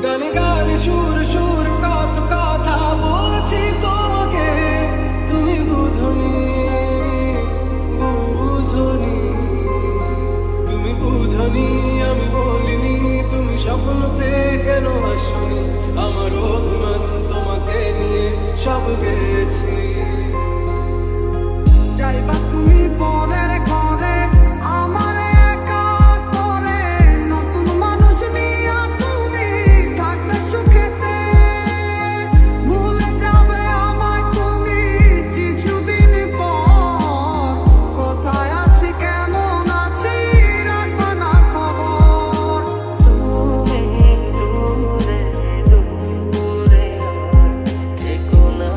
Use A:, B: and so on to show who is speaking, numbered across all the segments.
A: গানে গানে সুর সুর কত কথা বলছি তোমাকে, তুমি বুঝনি, বুঝনি, তুমি বুঝনি। আমি বলিনি তুমি স্বপ্নতে কেন আসনি, আমার অভিমান তোমাকে নিয়ে সব গেছি।
B: যাইবা তুমি পরের ঘরে আমার একা করে, নতুন মানুষ নিয়া তুমি থাকবে সুখেতে। ভুলে যাবে আমায় তুমি কিছুদিন পর, কোথায় আছি কেমন আছি রাখবা না খবর।
C: তুমি দূরে দূরে থেকো না,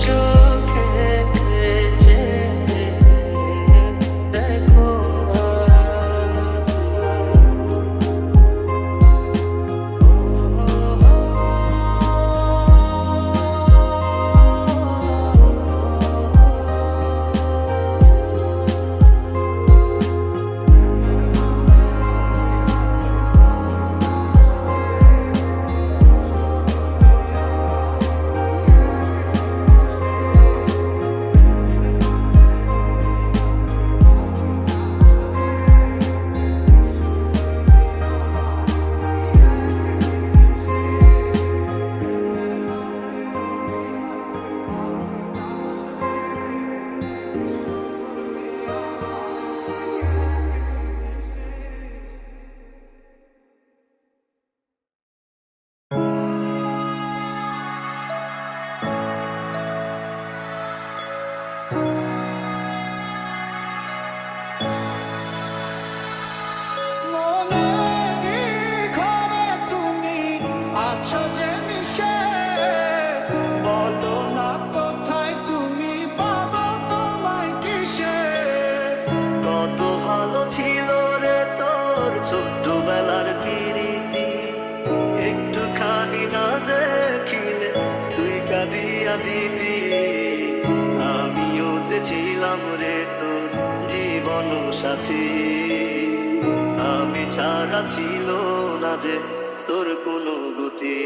C: চোখে চেয়ে দেখো না।
B: মনের ঘরে তুমি আছো যে মিশে, বলো না কোথায় তুমি পাবো তোমায় কিসে।
C: কত ভালো ছিল রে তোর ছোট্টবেলার প্রীতি, একটুখানি না দেখিলে তুই কাঁদিয়া দিতি। আমিও যে ছিলাম রে তোর জীবন সাথী, আমি ছাড়া ছিল না যে তোর কোনো গতি।